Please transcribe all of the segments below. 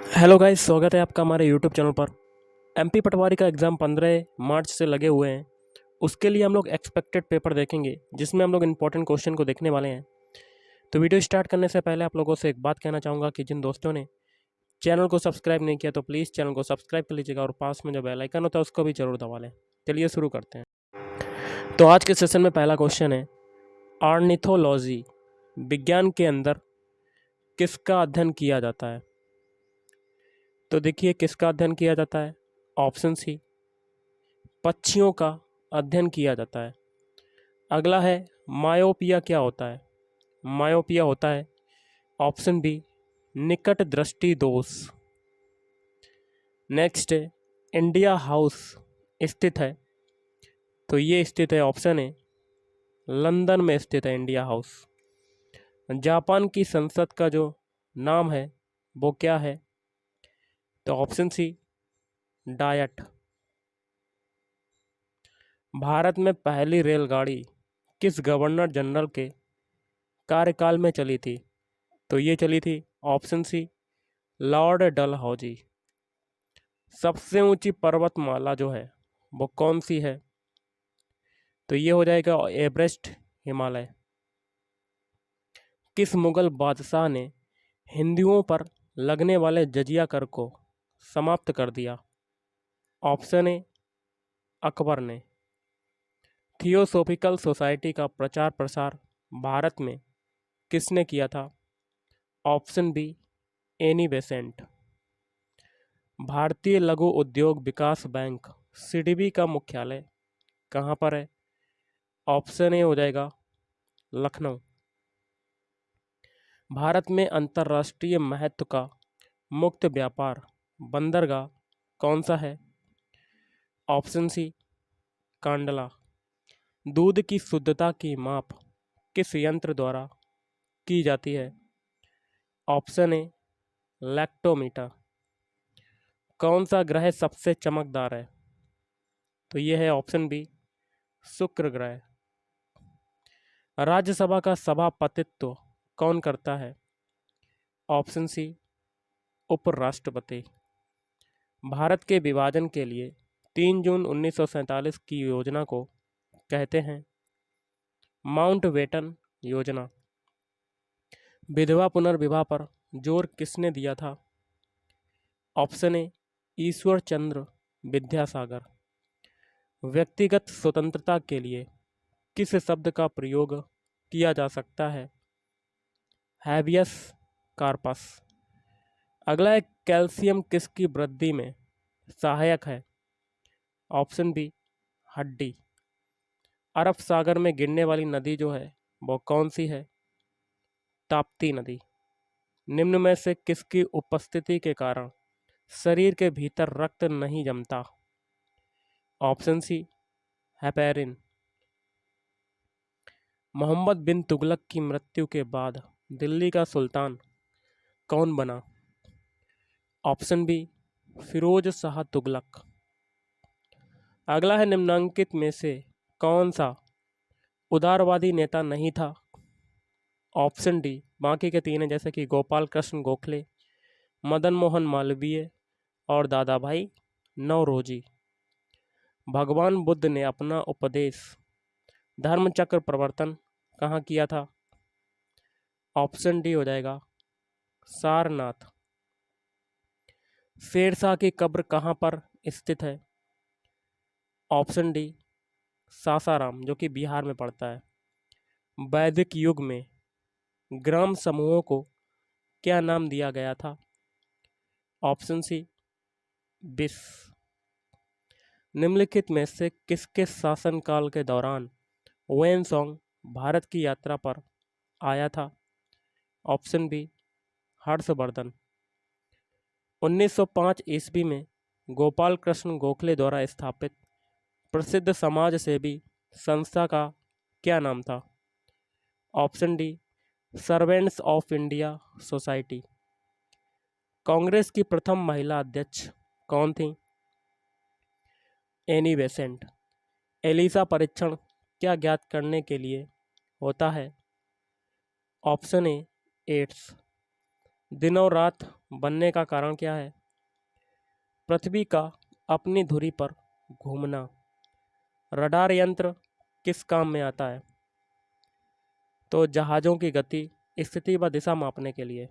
Hello guys, स्वागत है आपका हमारे यूट्यूब चैनल पर। एमपी पटवारी का एग्ज़ाम 15 मार्च से लगे हुए हैं। उसके लिए हम लोग एक्सपेक्टेड पेपर देखेंगे, जिसमें हम लोग इंपॉर्टेंट क्वेश्चन को देखने वाले हैं। तो वीडियो स्टार्ट करने से पहले आप लोगों से एक बात कहना चाहूँगा कि जिन दोस्तों ने चैनल को सब्सक्राइब नहीं किया तो प्लीज़ चैनल को सब्सक्राइब कर लीजिएगा और पास में जो बेल आइकन होता है उसको भी ज़रूर दबा लें। चलिए शुरू करते हैं। तो आज के सेशन में पहला क्वेश्चन है, ऑर्निथोलॉजी विज्ञान के अंदर किसका अध्ययन किया जाता है? तो देखिए, किसका अध्ययन किया जाता है। ऑप्शन सी, पक्षियों का अध्ययन किया जाता है। अगला है, मायोपिया क्या होता है? मायोपिया होता है ऑप्शन बी, निकट दृष्टि दोष। नेक्स्ट है, इंडिया हाउस स्थित है। तो ये स्थित है ऑप्शन है लंदन में स्थित है इंडिया हाउस। जापान की संसद का जो नाम है वो क्या है? तो ऑप्शन सी, डायट। भारत में पहली रेलगाड़ी किस गवर्नर जनरल के कार्यकाल में चली थी? तो ये चली थी ऑप्शन सी, लॉर्ड डलहौजी। सबसे ऊंची पर्वतमाला जो है वो कौन सी है? तो ये हो जाएगा एवरेस्ट, हिमालय। किस मुगल बादशाह ने हिंदुओं पर लगने वाले जजिया कर को समाप्त कर दिया? ऑप्शन ए, अकबर ने। थियोसॉफिकल सोसाइटी का प्रचार प्रसार भारत में किसने किया था? Option B, Annie Besant. भारतीय लघु उद्योग विकास बैंक सीडीबी का मुख्यालय कहाँ पर है? ऑप्शन ए हो जाएगा लखनऊ। भारत में अंतर्राष्ट्रीय महत्व का मुक्त व्यापार बंदरगाह कौन सा है? Option C, Kandla. दूध की शुद्धता की माप किस यंत्र द्वारा की जाती है? ऑप्शन ए, लैक्टोमीटर। कौन सा ग्रह सबसे चमकदार है? तो ये है ऑप्शन बी, शुक्र ग्रह। राज्यसभा का सभापतित्व कौन करता है? ऑप्शन सी, उपराष्ट्रपति। भारत के विभाजन के लिए 3 जून 1947 की योजना को कहते हैं माउंटबेटन योजना। विधवा पुनर्विवाह पर जोर किसने दिया था? Option A, Ishwar Chandra Vidyasagar. व्यक्तिगत स्वतंत्रता के लिए किस शब्द का प्रयोग किया जा सकता है? Habeas corpus. अगला है, कैल्शियम किसकी वृद्धि में सहायक है? ऑप्शन बी, हड्डी। अरब सागर में गिरने वाली नदी जो है वो कौन सी है? ताप्ती नदी। निम्न में से किसकी उपस्थिति के कारण शरीर के भीतर रक्त नहीं जमता? Option C, heparin. Mohammad bin Tughlaq की मृत्यु के बाद दिल्ली का सुल्तान कौन बना? Option B, Firoz Shah Tughlaq. अगला है, निम्नांकित में से कौन सा उदारवादी नेता नहीं था? ऑप्शन डी, बाकी के तीन हैं, जैसे कि गोपाल कृष्ण गोखले, मदन मोहन मालवीय और दादा भाई नौरोजी। भगवान बुद्ध ने अपना उपदेश धर्मचक्र प्रवर्तन कहाँ किया था? ऑप्शन डी हो जाएगा सारनाथ। शेरशाह की कब्र कहाँ पर स्थित है? ऑप्शन डी, सासाराम, जो कि बिहार में पड़ता है। वैदिक युग में ग्राम समूहों को क्या नाम दिया गया था? ऑप्शन सी, बिस। निम्नलिखित में से किसके शासनकाल के दौरान वेनसोंग भारत की यात्रा पर आया था? Option B, Harshvardhan. 1905 ईस्वी में गोपाल कृष्ण गोखले द्वारा स्थापित प्रसिद्ध समाज सेवी संस्था का क्या नाम था? Option D, servants of India society. Congress की प्रथम महिला अध्यक्ष कौन थी? Annie Besant. एलिसा परीक्षण क्या ज्ञात करने के लिए होता है? Option A, AIDS. दिन और रात बनने का कारण क्या है? पृथ्वी का अपनी धुरी पर घूमना। रडार यंत्र किस काम में आता है? तो जहाज़ों की गति, स्थिति व दिशा मापने के लिए।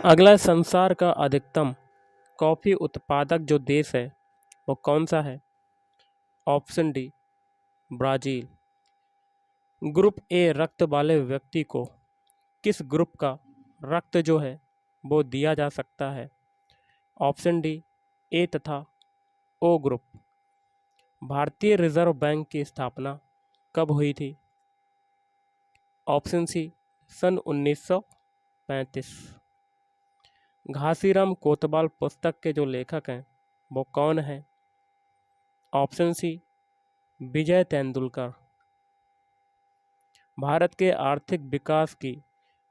अगला है, संसार का अधिकतम कॉफ़ी उत्पादक जो देश है वो कौन सा है? Option D, Brazil. Group A रक्त वाले व्यक्ति को किस ग्रुप का रक्त जो है वो दिया जा सकता है? ऑप्शन डी, ए तथा ओ ग्रुप। भारतीय रिजर्व बैंक की स्थापना कब हुई थी? ऑप्शन सी, सन 1935। घासीराम कोतवाल पुस्तक के जो लेखक हैं वो कौन है? ऑप्शन सी, विजय तेंदुलकर। भारत के आर्थिक विकास की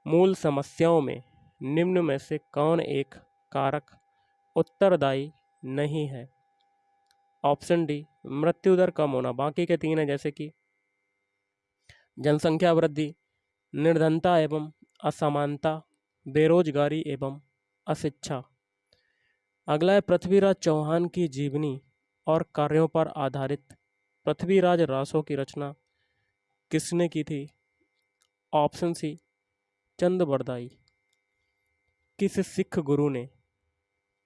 मूल समस्याओं में निम्न में से कौन एक कारक उत्तरदायी नहीं है? ऑप्शन डी, मृत्यु दर कम होना। बाकी के तीन है जैसे कि जनसंख्या वृद्धि, निर्धनता एवं असमानता, बेरोजगारी एवं अशिक्षा। अगला है, पृथ्वीराज चौहान की जीवनी और कार्यों पर आधारित पृथ्वीराज रासों की रचना किसने की थी? ऑप्शन सी, चंद बरदाई। किस सिख गुरु ने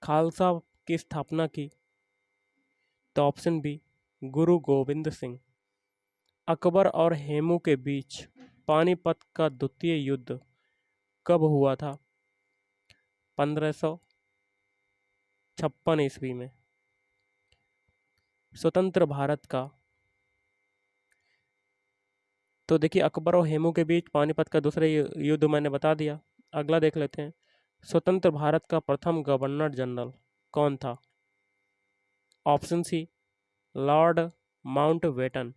खालसा की स्थापना की? तो ऑप्शन बी, गुरु गोविंद सिंह। अकबर और हेमू के बीच पानीपत का द्वितीय युद्ध कब हुआ था? 1556 ईस्वी में। स्वतंत्र भारत का, तो देखिए अकबर और हेमू के बीच पानीपत का दूसरा युद्ध मैंने बता दिया। अगला देख लेते हैं, स्वतंत्र भारत का प्रथम गवर्नर जनरल कौन था? Option C, lord Mountbatten.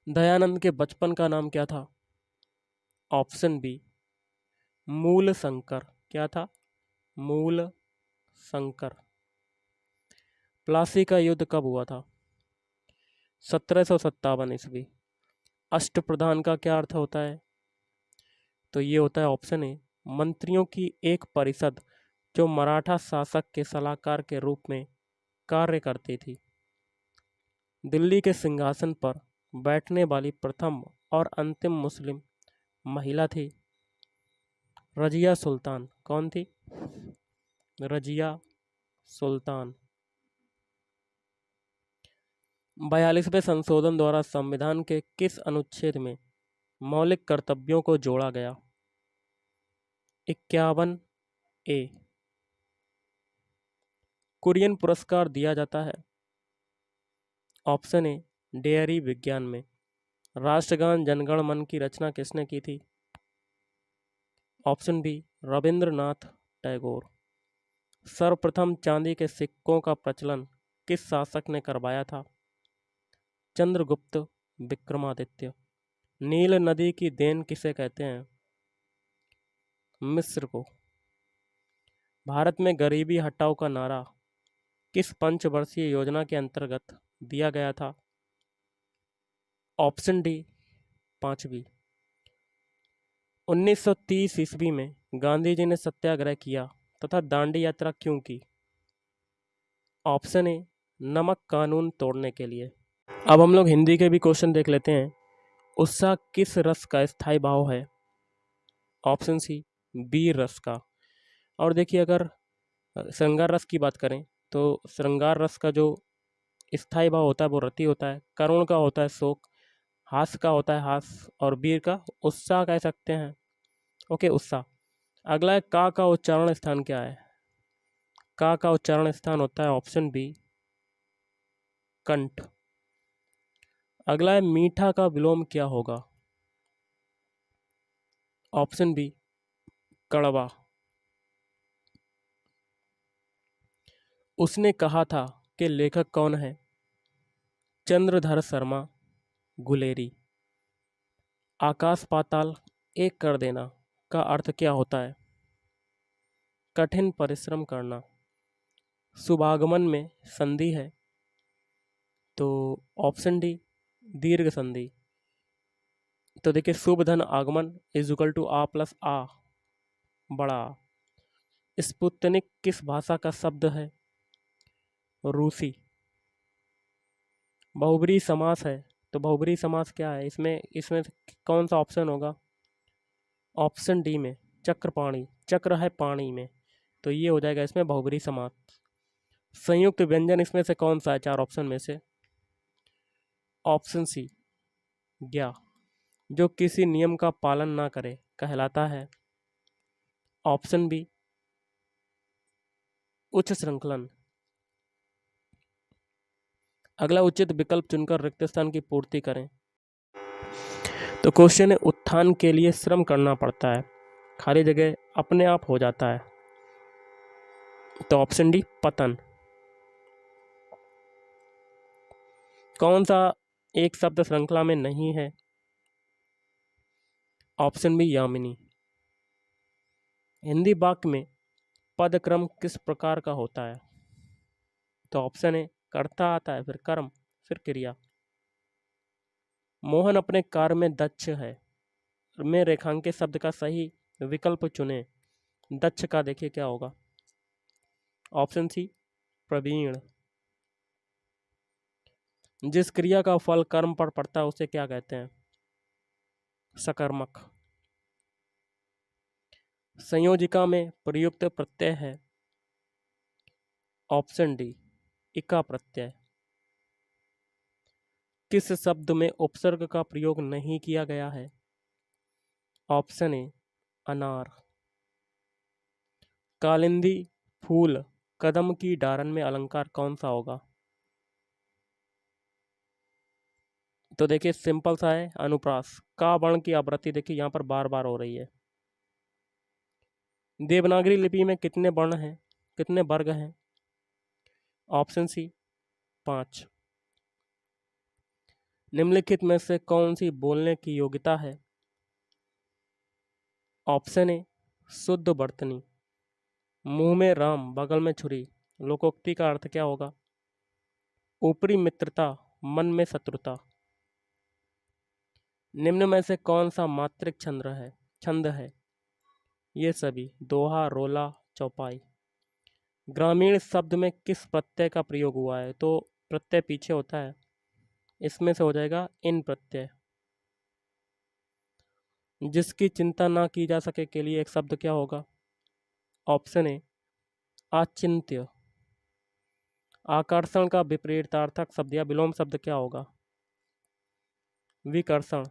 Dayanand के बचपन का नाम क्या था? ऑप्शन बी, मूल शंकर। क्या था? मूल शंकर। प्लासी का युद्ध कब हुआ था? 1757 ईस्वी। अष्टप्रधान का क्या अर्थ होता है? तो ये होता है ऑप्शन ए, मंत्रियों की एक परिषद जो मराठा शासक के सलाहकार के रूप में कार्य करती थी। दिल्ली के सिंहासन पर बैठने वाली प्रथम और अंतिम मुस्लिम महिला थी रजिया सुल्तान। कौन थी? रजिया सुल्तान। 42वें संशोधन द्वारा संविधान के किस अनुच्छेद में मौलिक कर्तव्यों को जोड़ा गया? 51 ए। कुरियन पुरस्कार दिया जाता है? ऑप्शन ए, डेयरी विज्ञान में। राष्ट्रगान जनगण मन की रचना किसने की थी? Option B, Rabindranath Tagore. सर्वप्रथम चांदी के सिक्कों का प्रचलन किस शासक ने करवाया था? चंद्रगुप्त विक्रमादित्य। नील नदी की देन किसे कहते हैं? मिस्र को। भारत में गरीबी हटाओ का नारा किस पंचवर्षीय योजना के अंतर्गत दिया गया था? ऑप्शन डी, पांचवी। 1930 ईस्वी में गांधी जी ने सत्याग्रह किया तथा दांडी यात्रा क्यों की? ऑप्शन ए, नमक कानून तोड़ने के लिए। अब हम लोग हिंदी के भी क्वेश्चन देख लेते हैं। उत्साह किस रस का स्थायी भाव है? ऑप्शन सी, बी रस का। और देखिए अगर श्रृंगार रस की बात करें तो श्रृंगार रस का जो स्थायी भाव होता है वो रति होता है, करुण का होता है शोक, हास्य का होता है हास, और वीर का उत्साह कह सकते हैं। ओके, उत्साह। अगला है, का उच्चारण स्थान क्या है? का उच्चारण स्थान होता है ऑप्शन बी, कंठ। अगला है, मीठा का विलोम क्या होगा? ऑप्शन बी, कड़वा। उसने कहा था कि लेखक कौन है? चंद्रधर शर्मा गुलेरी। आकाश पाताल एक कर देना का अर्थ क्या होता है? कठिन परिश्रम करना। शुभागमन में संधि है तो ऑप्शन डी, दीर्घ संधि। तो देखिए, शुभ धन आगमन इज इक्वल टू आ प्लस आ, बड़ा। स्पुतनिक किस भाषा का शब्द है? रूसी। बहुब्रीहि समास है, तो बहुब्रीहि समास क्या है? इसमें इसमें कौन सा ऑप्शन होगा? ऑप्शन डी में चक्रपाणी। चक्र है पानी में, तो ये हो जाएगा इसमें बहुब्रीहि समास। संयुक्त व्यंजन इसमें से कौन सा है चार ऑप्शन में से? ऑप्शन सी ज्ञा। जो किसी नियम का पालन ना करे कहलाता है? ऑप्शन बी उच्च श्रृंखलन। अगला, उचित विकल्प चुनकर रिक्त स्थान की पूर्ति करें। तो क्वेश्चन है, उत्थान के लिए श्रम करना पड़ता है, खाली जगह अपने आप हो जाता है। तो ऑप्शन डी पतन। कौन सा एक शब्द श्रृंखला में नहीं है? Option B Yamini. हिंदी वाक्य में पद क्रम किस प्रकार का होता है? तो ऑप्शन ए कर्ता आता है, फिर कर्म, फिर क्रिया। मोहन अपने कार्य में दक्ष है, में रेखांकित शब्द का सही विकल्प चुने। दक्ष का देखिए क्या होगा? ऑप्शन सी प्रवीण। जिस क्रिया का फल कर्म पर पड़ता है उसे क्या कहते हैं? सकर्मक। संयोजिका में प्रयुक्त प्रत्यय है? ऑप्शन डी इका प्रत्यय। किस शब्द में उपसर्ग का प्रयोग नहीं किया गया है? ऑप्शन ए अनार। कालिंदी फूल कदम की डारन में अलंकार कौन सा होगा? तो देखिए सिंपल सा है, अनुप्रास। का वर्ण की आवृत्ति देखिए यहाँ पर बार बार हो रही है। देवनागरी लिपि में कितने वर्ण हैं, कितने वर्ग हैं? Option C 5। निम्नलिखित में से कौन सी बोलने की योग्यता है? ऑप्शन ए शुद्ध वर्तनी। मुंह में राम बगल में छुरी, लोकोक्ति का अर्थ क्या होगा? ऊपरी मित्रता मन में शत्रुता। निम्न में से कौन सा मात्रिक छंद है? ये सभी, दोहा, रोला, चौपाई। ग्रामीण शब्द में किस प्रत्यय का प्रयोग हुआ है? तो प्रत्यय पीछे होता है, इसमें से हो जाएगा इन प्रत्यय। जिसकी चिंता ना की जा सके के लिए एक शब्द क्या होगा? ऑप्शन ए आचिंत्य। आकर्षण का विपरीतार्थक शब्द या विलोम शब्द क्या होगा? विकर्षण।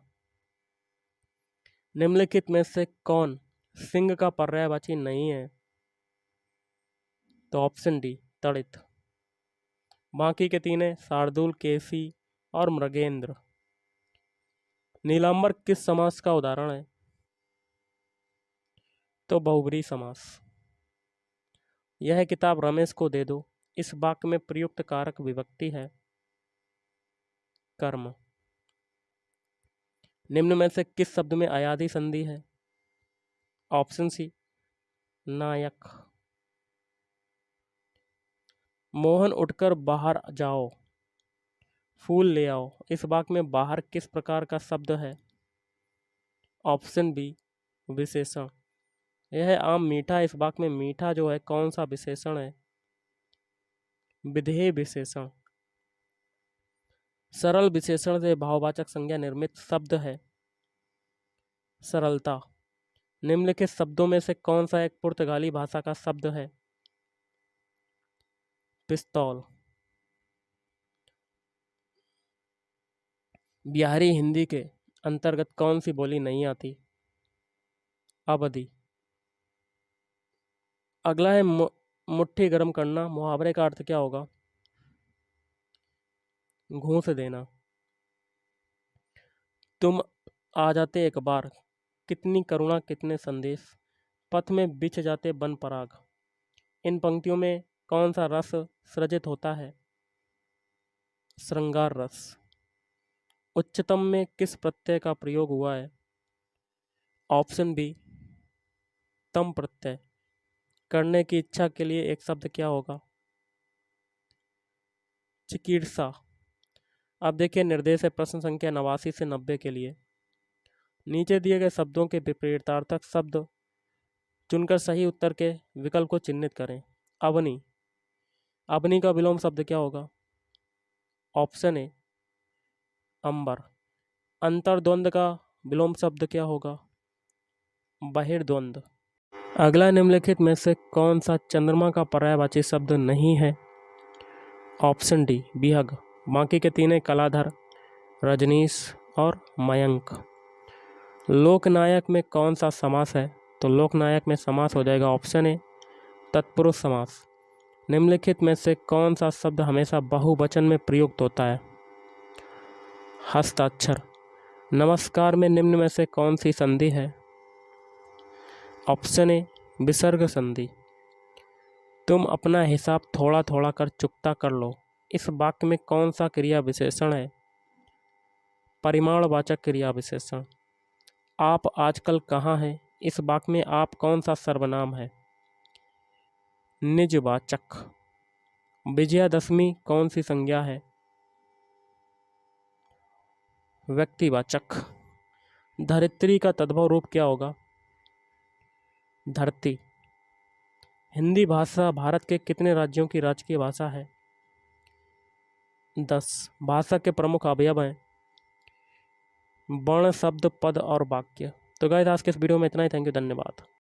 निम्नलिखित में से कौन सिंह का पर्यायवाची नहीं है? तो ऑप्शन डी तड़ित। बाकी के तीन है शार्दूल, केसी और मृगेंद्र। नीलांबर किस समास का उदाहरण है? तो बहुब्रीहि समास। यह किताब रमेश को दे दो, इस वाक्य में प्रयुक्त कारक विभक्ति है कर्म। निम्न में से किस शब्द में अयादि संधि है? ऑप्शन सी नायक। मोहन उठकर बाहर जाओ, फूल ले आओ, इस वाक्य में बाहर किस प्रकार का शब्द है? ऑप्शन बी विशेषण। यह आम मीठा, इस वाक्य में मीठा जो है कौन सा विशेषण है? विधेय विशेषण। सरल विशेषण से भाववाचक संज्ञा निर्मित शब्द है सरलता। निम्नलिखित शब्दों में से कौन सा एक पुर्तगाली भाषा का शब्द है? पिस्तौल। बिहारी हिंदी के अंतर्गत कौन सी बोली नहीं आती? अवधि। अगला है मुट्ठी गर्म करना, मुहावरे का अर्थ क्या होगा? घूंस देना। तुम आ जाते एक बार, कितनी करुणा कितने संदेश, पथ में बिछ जाते वन पराग। इन पंक्तियों में कौन सा रस सृजित होता है? श्रृंगार रस। उच्चतम में किस प्रत्यय का प्रयोग हुआ है? ऑप्शन बी तम प्रत्यय। करने की इच्छा के लिए एक शब्द क्या होगा? चिकीर्षा। अब देखिए निर्देश है प्रश्न संख्या 89 से 90 के लिए। नीचे दिए गए शब्दों के विपरीतार्थक शब्द चुनकर सही उत्तर के विकल्प को चिन्हित करें। अवनी, अवनी का विलोम शब्द क्या होगा? ऑप्शन ए अंबर। अंतर्द्वंद का विलोम शब्द क्या होगा? बहिर्द्वंद। अगला निम्नलिखित में से कौन सा चंद्रमा का पर्यायवाची शब्द नहीं है? ऑप्शन डी विहग। बाकी के तीन कलाधर, रजनीश और मयंक। लोकनायक में कौन सा समास है? तो लोकनायक में समास हो जाएगा ऑप्शन ए तत्पुरुष समास। निम्नलिखित में से कौन सा शब्द हमेशा बहुवचन में प्रयुक्त होता है? हस्ताक्षर। नमस्कार में निम्न में से कौन सी संधि है? ऑप्शन ए विसर्ग संधि। तुम अपना हिसाब थोड़ा थोड़ा कर चुकता कर लो, इस वाक्य में कौन सा क्रिया विशेषण है? परिमाणवाचक क्रिया विशेषण। आप आजकल कहाँ हैं? इस वाक्य में आप कौन सा सर्वनाम है? निजवाचक। विजयादशमी कौन सी संज्ञा है? व्यक्तिवाचक। धरित्री का तद्भव रूप क्या होगा? धरती। हिंदी भाषा भारत के कितने राज्यों की राजकीय भाषा है? 10। भाषा के प्रमुख अवयव हैं वर्ण, शब्द, पद और वाक्य। तो गाइस आज के इस वीडियो में इतना ही। थैंक यू, धन्यवाद।